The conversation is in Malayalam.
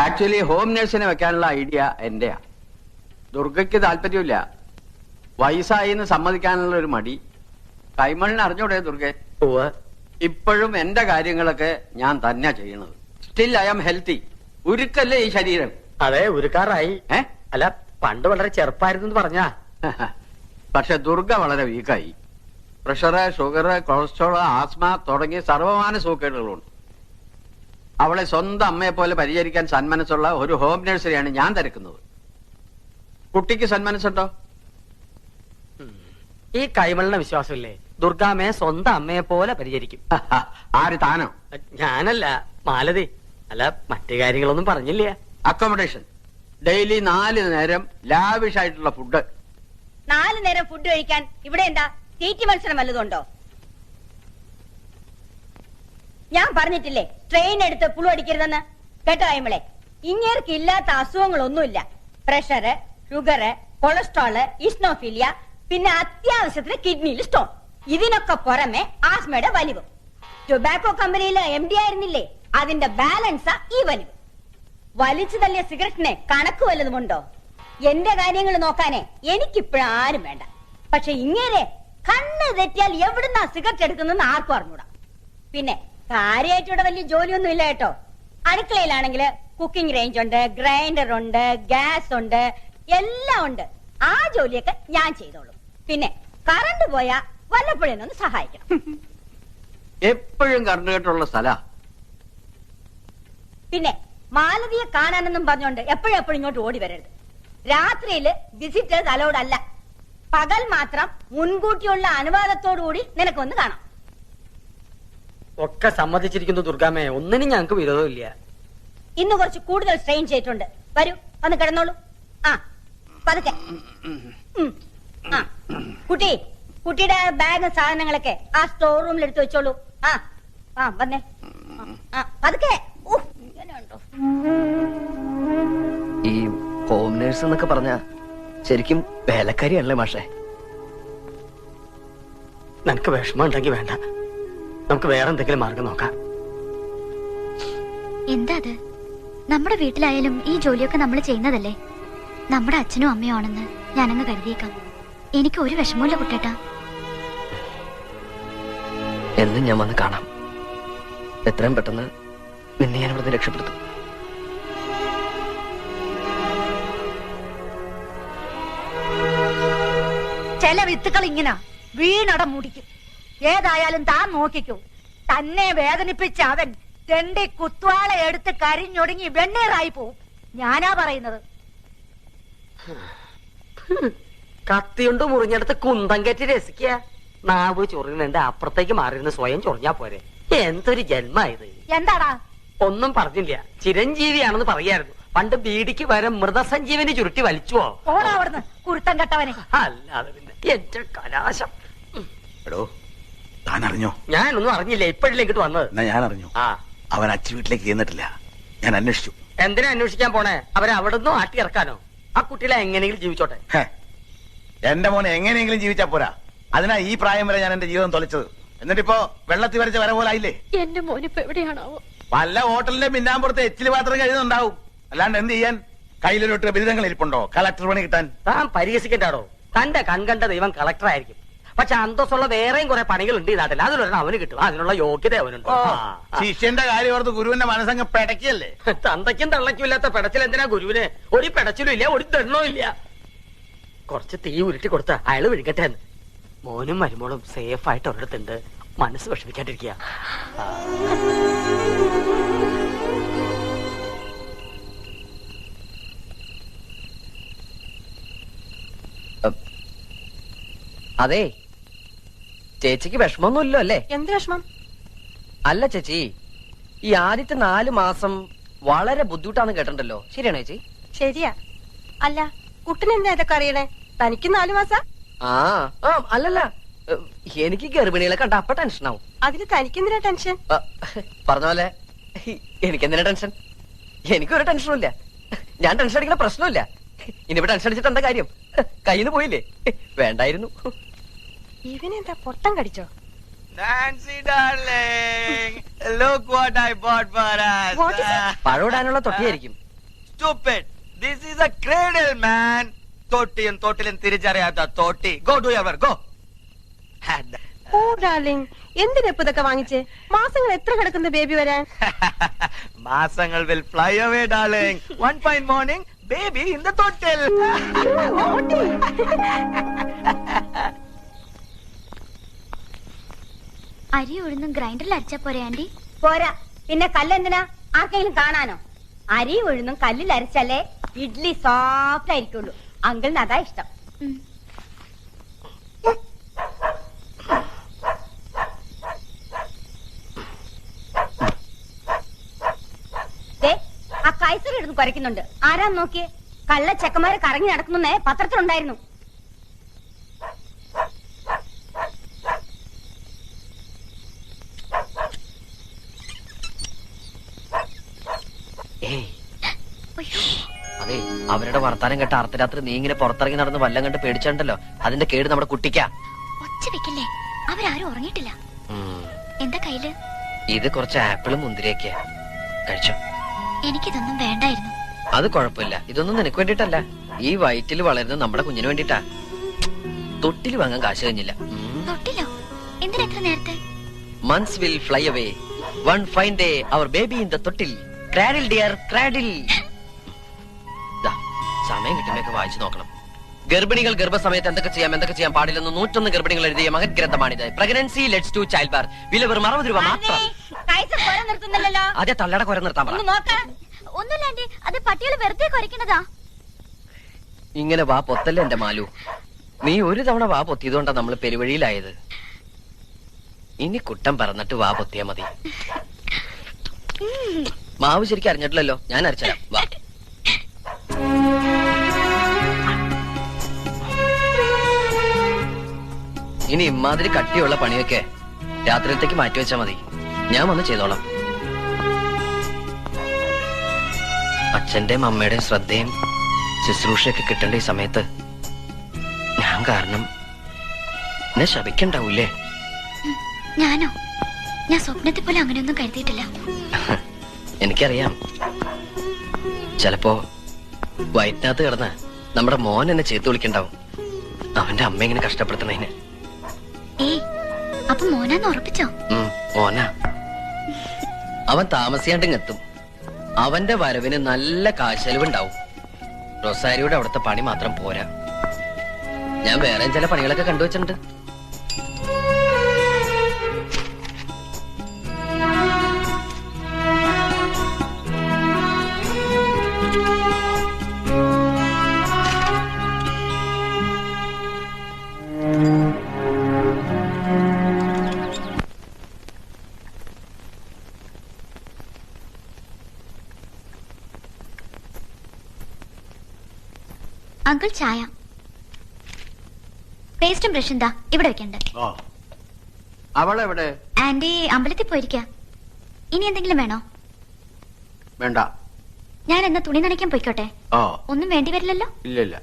ആക്ച്വലി ഹോം നേഴ്സിനെ വെക്കാനുള്ള ഐഡിയ എന്റെയാ. ദുർഗയ്ക്ക് താല്പര്യമില്ല. വയസ്സായി എന്ന് സമ്മതിക്കാനുള്ള ഒരു മടി. കൈമളിന് അറിഞ്ഞൂടെ ദുർഗെ? ഇപ്പോഴും എന്റെ കാര്യങ്ങളൊക്കെ ഞാൻ തന്നെ ചെയ്യണത്. Still I am healthy. ഉരുക്കല്ലേ ഈ ശരീരം? അതെ, ഉരുക്കാറായി. അല്ല, പണ്ട് വളരെ ചെറുപ്പായിരുന്നു പറഞ്ഞാ. പക്ഷെ ദുർഗ വളരെ വീക്കായി. പ്രഷറ്, ഷുഗർ, കൊളസ്ട്രോൾ, ആസ്മ തുടങ്ങിയ സർവമാന സൂക്കേടുകളുണ്ട്. അവളെ സ്വന്തം അമ്മയെ പോലെ പരിചരിക്കാൻ സന്മനസ്സുള്ള ഒരു ഹോം നഴ്സറിയാണ് ഞാൻ തിരക്കുന്നത്. കുട്ടിക്ക് സന്മനസ്സുണ്ടോ? ഈ കൈമളിന്റെ വിശ്വാസമില്ലേ, ദുർഗാമ്മയെ സ്വന്തം അമ്മയെ പോലെ പരിചരിക്കും. ആര്, താനോ? ഞാനല്ല, മാലതി. അല്ല, മറ്റു കാര്യങ്ങളൊന്നും പറഞ്ഞില്ല. അക്കോമഡേഷൻ, ഡെയിലി 4 നേരം ലാവിഷ് ആയിട്ടുള്ള ഫുഡ്. 4 നേരം ഫുഡ് കഴിക്കാൻ ഇവിടെ എന്താ തീറ്റി മത്സരം വല്ലതുണ്ടോ? ഞാൻ പറഞ്ഞിട്ടില്ലേ ട്രെയിൻ എടുത്ത് പുളു അടിക്കരുതെന്ന്? കേട്ടോ കൈമളെ, ഇങ്ങേർക്ക് ഇല്ലാത്ത അസുഖങ്ങളൊന്നുമില്ല. പ്രഷറ്, ഷുഗറ്, കൊളസ്ട്രോള്, ഇസ്നോഫീലിയ, പിന്നെ അത്യാവശ്യത്തിന് കിഡ്നിയിൽ സ്റ്റോൺ. ഇതിനൊക്കെ പുറമെ ആസ്മയുടെ വലിവ്. ടൊബാക്കോ കമ്പനിയിലെ MD ആയിരുന്നില്ലേ, അതിന്റെ ബാലൻസാ ഈ വലിവ്. വലിച്ചു തള്ളിയ സിഗരറ്റിനെ കണക്ക് വല്ലതുമുണ്ടോ? എന്റെ കാര്യങ്ങൾ നോക്കാനേ എനിക്കിപ്പോഴും ആരും വേണ്ട. പക്ഷെ ഇങ്ങനെ കണ്ണ് തെറ്റിയാൽ എവിടുന്നാ സിഗരറ്റ് എടുക്കുന്നെന്ന് ആർക്കും അറിഞ്ഞൂടാ. പിന്നെ കാര്യമായിട്ടിവിടെ വലിയ ജോലിയൊന്നും ഇല്ല കേട്ടോ. അടുക്കളയിലാണെങ്കിൽ കുക്കിംഗ് റേഞ്ച് ഉണ്ട്, ഗ്രൈൻഡർ ഉണ്ട്, ഗ്യാസ് ഉണ്ട്, എല്ലാം ഉണ്ട്. ആ ജോലിയൊക്കെ ഞാൻ ചെയ്തോളൂ. പിന്നെ കറണ്ട് പോയാ വല്ലപ്പോഴൊന്ന് സഹായിക്കണം. എപ്പോഴും കറണ്ട് കേട്ടുള്ള സ്ഥല. പിന്നെ മാലതിയെ കാണാനെന്നും പറഞ്ഞോണ്ട് എപ്പോഴും ഇങ്ങോട്ട് ഓടി വരരുത്. രാത്രിയില് വിസിറ്റേഴ്സ് അലൗഡ് അല്ല. പകൽ മാത്രം മുൻകൂട്ടിയുള്ള അനുവാദത്തോടുകൂടി നിനക്കൊന്ന് കാണാം. ഒക്കെ സമ്മതിച്ചിരിക്കുന്നു ദുർഗാമ്മയെ, ഒന്നിനും ഞങ്ങൾക്ക് വിരോധമില്ല. ഇന്ന് കുറച്ച് കൂടുതൽ സ്ട്രെയിൻ ചെയ്തിട്ടുണ്ട്. വരൂ, വന്ന് കിടന്നോളൂ. ആ, പതുക്കെ. കുട്ടിയുടെ ബാഗ് സാധനങ്ങളൊക്കെ ആ സ്റ്റോർ റൂമിൽ എടുത്തു വെച്ചോളൂ. ആ വന്നേ, പതുക്കെ. ഇങ്ങനെയുണ്ടോ? ഈ ഹോം നേഴ്സ് എന്നൊക്കെ പറഞ്ഞ ശരിക്കും വേലക്കാരിയല്ലേ മാഷേ? നിനക്ക് വിഷമം ഉണ്ടെങ്കിൽ വേണ്ട, നമുക്ക് വേറെ എന്തെങ്കിലും മാർഗം നോക്കാം. എന്താ അത്? നമ്മുടെ വീട്ടിലായാലും ഈ ജോലിയൊക്കെ നമ്മൾ ചെയ്യുന്നതല്ലേ. നമ്മുടെ അച്ഛനും അമ്മയും ആണെന്ന് ഞാനങ്ങ് കരുതിയേക്കാം. എനിക്ക് ഒരു വിഷമമില്ല കുട്ടേട്ടാ. എന്നും ഞാൻ വന്ന് കാണാം. എത്രയും പെട്ടെന്ന് നിന്നെ ഞാൻ ഇവിടുന്ന് രക്ഷപ്പെടുത്തും. ചില വിത്തുകൾ ഇങ്ങനെ വീണടം മുടിക്കും. ഏതായാലും താൻ നോക്കിക്കൂ. തന്നെ വേദനിപ്പിച്ച അവൻ തെണ്ടി കുത്വാള എടുത്ത് കരിഞ്ഞൊടുങ്ങി വെണ്ണീറായി പോവും. ഞാനാ പറയുന്നത്. കത്തിയുണ്ട് മുറിഞ്ഞെടുത്ത് കുന്തം കയറ്റി രസിക്കുക. നാവ് ചൊറിയുന്നുണ്ട്, അപ്പുറത്തേക്ക് മാറിയിരുന്ന് സ്വയം ചൊറിഞ്ഞാ പോരെ. എന്തൊരു ജന്മായത്. എന്താടാ? ഒന്നും പറഞ്ഞില്ല. ചിരഞ്ജീവിയാണെന്ന് പറയായിരുന്നു. പണ്ട് ബീഡിക്ക് വരെ മൃതസഞ്ജീവനി ചുരുട്ടി വലിച്ചുവോ? ഓടാവിടുന്ന് കുരുത്തം കെട്ടവനെ. അല്ലാതെ പിന്നെ എന്റെ കലാശം. എടോ, താൻ അറിഞ്ഞോ? ഞാനൊന്നും അറിഞ്ഞില്ല, ഇപ്പോഴല്ലേ ഇങ്ങോട്ട് വന്നത്. ഞാൻ അറിഞ്ഞു. അവൻ അച്ഛൻ വീട്ടിലേക്ക് ചെന്നിട്ടില്ല. ഞാൻ അന്വേഷിച്ചു. എന്തിനാ അന്വേഷിക്കാൻ പോണേ? അവരെ അവിടുന്ന് ആട്ടി ഇറക്കാനോ? ആ കുട്ടികളെ എങ്ങനെയെങ്കിലും ജീവിച്ചോട്ടെ. എന്റെ മോനെ എങ്ങനെയെങ്കിലും ജീവിച്ചാ പോരാ. അതിനാ ഈ പ്രായം വരെ ഞാൻ എന്റെ ജീവിതം തൊലച്ചത്. എന്നിട്ടിപ്പോ വെള്ളത്തിൽ വരച്ച വര പോലെ ആയില്ലേ. എന്റെ മോനിപ്പോ എവിടെയാണാവോ? വല്ല ഹോട്ടലിന്റെ പിന്നാമ്പുറത്ത് എച്ചില് പാത്രം കഴിയുന്നുണ്ടാവും. അല്ലാണ്ട് എന്ത് ചെയ്യാൻ? കയ്യിലൊരു ബിരുദങ്ങൾ ഇരിപ്പുണ്ടോ കളക്ടർ പണി കിട്ടാൻ? താൻ പരിഹസിക്കണ്ടാടോ. തന്റെ കൺകണ്ട ദൈവം കളക്ടർ ആയിരിക്കും. പക്ഷെ അന്തസ്സുള്ള വേറെയും കുറെ പണികളുണ്ട് ഈ നാട്ടിൽ. അതിലൊരെണ്ണം അവന് കിട്ടും. അതിനുള്ള യോഗ്യത അവനുണ്ട്. ശിഷ്യന്റെ കാര്യം ഓർത്ത് ഗുരുവിന്റെ മനസ്സങ്ങ് പെടക്കിയല്ലേ. തന്തയ്ക്കും തള്ളയ്ക്കും ഇല്ലാത്ത പെടച്ചിൽ എന്തിനാ ഗുരുവിന്? ഒരു പെടച്ചിലും ഇല്ല, ഒരു ദണ്ണവും ഇല്ല. കുറച്ച് തീ ഉരുട്ടി കൊടുത്ത അയാള് വിഴുകട്ടെ എന്ന്. മോനും മരുമോളും സേഫ് ആയിട്ട് ഒരിടത്തുണ്ട്. മനസ്സ് വിഷമിക്കാണ്ടിരിക്കുക. അതെ, ചേച്ചിക്ക് വിഷമൊന്നുമില്ലോ അല്ലേ? എന്ത് വിഷമം? അല്ല ചേച്ചി, ഈ ആദ്യത്തെ 4 മാസം വളരെ ബുദ്ധിമുട്ടാന്ന് കേട്ടിട്ടുണ്ടല്ലോ. ശരിയാണോ ചേച്ചി? ശരിയാ. അല്ല, കുട്ടനെന്താ ഇതൊക്കെ അറിയണേ? തനിക്ക് 4 മാസം? അല്ലല്ല, എനിക്ക് ഗർഭിണികളെ കണ്ട അപ്പൊ ടെൻഷൻ ആവും. അതിന് തനിക്കെന്തിനാ ടെൻഷൻ? പറഞ്ഞ പോലെ എനിക്കെന്തിനാ ടെൻഷൻ? എനിക്കൊരു ടെൻഷനും ഇല്ല. ഞാൻ ടെൻഷൻ അടിക്കുന്ന പ്രശ്നമില്ല. ഇനിയിപ്പോ ടെൻഷൻ അടിച്ചിട്ട് എന്താ കാര്യം? കയ്യിൽ നിന്ന് പോയില്ലേ? വേണ്ടായിരുന്നു. ഇവനെന്താ പൊട്ടം കടിച്ചോ? Nancy darling, look what I bought for us. പഴമിടാനുള്ള തൊട്ടിയായിരിക്കും. stupid. This is a cradle, man. തോട്ടിയും തോട്ടിലും തിരിച്ചറിയാത്ത തോട്ടി. Go do your work. Go. ഓ ഡാർലിംഗ്, എന്തിനാ ഇപ്പൊ ഇതൊക്കെ വാങ്ങിച്ചേ? മാസങ്ങൾ എത്ര കിടക്കുന്ന ബേബി വരാൻ? മാസങ്ങൾ will fly away, darling. One fine morning, baby in the തോട്ടിൽ. അരി ഉഴുന്നും ഗ്രൈൻഡറിൽ അരച്ചാ പോരെ ആന്റി? പോരാ, പിന്നെ കല്ലെന്തിനാ? ആർക്കെങ്കിലും കാണാനോ? അരി ഉഴുന്നും കല്ലിൽ അരച്ചാലേ ഇഡ്ലി സോഫ്റ്റ് ആയിരിക്കുള്ളൂ. അങ്കിളിന് അതാ ഇഷ്ടം. ആ കൈസർ എടുത്ത് കുരയ്ക്കുന്നുണ്ട്. ആരാന്ന് നോക്കിയേ. കള്ള ചെക്കന്മാര് കറങ്ങി നടക്കുന്നേ പത്രത്തിലുണ്ടായിരുന്നു. അതെ, അവരുടെ വർത്താനം കേട്ട അർദ്ധരാത്രി നീ ഇങ്ങനെ പുറത്തിറങ്ങി നടന്ന് വല്ലം കണ്ട് പേടിച്ചിട്ടുണ്ടല്ലോ, അതിന്റെ കേട് നമ്മുടെ കുട്ടിക്കാ. ഒച്ച വെക്കില്ലേ, അവരാരും ഉറങ്ങിയിട്ടില്ല. എന്താ കയ്യില്? ഇത് കുറച്ച് ആപ്പിളും മുന്തിരിയൊക്കെയാ, കഴിച്ചോ. എനിക്കിതൊന്നും വേണ്ടായിരുന്നു. അത് കുഴപ്പമില്ല, ഇതൊന്നും നിനക്ക് വേണ്ടിട്ടല്ല, ഈ വയറ്റിൽ വളരുന്ന നമ്മുടെ കുഞ്ഞിന് വേണ്ടിട്ടാ. തൊട്ടിൽ വാങ്ങാൻ കാശ് കഴിഞ്ഞില്ല. തൊട്ടിലോ? എന്തിനാ എത്ര നേരത്തെ? Months will fly away. One fine day, our baby in the തൊട്ടിൽ. Cradle dear, cradle. സമയം കിട്ടുമ്പോഴൊക്കെ വായിച്ചു നോക്കണം. ഗർഭിണികൾ ഗർഭസമയത്ത് എന്തൊക്കെ ചെയ്യാൻ പാടില്ലെന്ന് 101 ഗർഭിണികൾ എഴുതിയ മഹത് ഗ്രന്ഥമാണിത്. Pregnancy lets to childbirth. വില വെറും 60 രൂപ മാത്രം. അതെ, തള്ളയുടെ കുര നിർത്താൻ പറ. ഒന്നുമില്ല ആന്റി, അത് പട്ടികൾ വെറുതെ കുരയ്ക്കുന്നതാ. ഇങ്ങനെ വാ പൊത്തല്ലേ എന്റെ മാലു. നീ ഒരു തവണ വാ പൊത്തിയതുകൊണ്ടാ നമ്മൾ പെരുവഴിയിലായത്. ഇനി കുട്ടം പറന്നിട്ട് വാ പൊത്തിയാ മതി. മാവ് ശരിക്കും അറിഞ്ഞിട്ടില്ലല്ലോ, ഞാൻ അരച്ചരാം. വാ. ഇനി ഇമാതിരി കട്ടിയുള്ള പണിയൊക്കെ രാത്രിയിലത്തേക്ക് മാറ്റിവെച്ചാ മതി, ഞാൻ വന്ന് ചെയ്തോളാം. അച്ഛന്റെയും അമ്മയുടെയും ശ്രദ്ധയും ശുശ്രൂഷയൊക്കെ കിട്ടേണ്ട ഈ സമയത്ത് ഞാൻ കാരണം എന്നെ ശപിക്കണ്ടാവൂലേ? ഞാനോ? ഞാൻ സ്വപ്നത്തെ പോലെ അങ്ങനെയൊന്നും കരുതിയിട്ടില്ല. എനിക്കറിയാം, ചിലപ്പോ വയറ്റിനകത്ത് കിടന്ന് നമ്മുടെ മോൻ എന്നെ ചേർത്ത് വിളിക്കണ്ടാവും, അവന്റെ അമ്മ ഇങ്ങനെ കഷ്ടപ്പെടുത്തണേന്. അപ്പൊ മോനാന്ന് ഉറപ്പിച്ചോ? മോനാ. അവൻ താമസിയാണ്ടിങ്ങെത്തും. അവന്റെ വരവിന് നല്ല കാശെലവുണ്ടാവും. റൊസാരിയുടെ അവിടുത്തെ പണി മാത്രം പോരാ, ഞാൻ വേറെ ചില പണികളൊക്കെ കണ്ടുവച്ചിട്ടുണ്ട്. അങ്കിൾ ചായ. പേസ്റ്റും ബ്രഷും ദാ ഇവിടെ വെക്കണ്ട. അവളെവിടെ? ആന്റി അമ്പലത്തിൽ പോയിരിക്ക. ഇനി എന്തെങ്കിലും വേണോ? വേണ്ട. ഞാൻ എന്നാ തുണി നനയ്ക്കാൻ പോയിക്കോട്ടെ? ഒന്നും വേണ്ടി വരില്ലല്ലോ? ഇല്ല.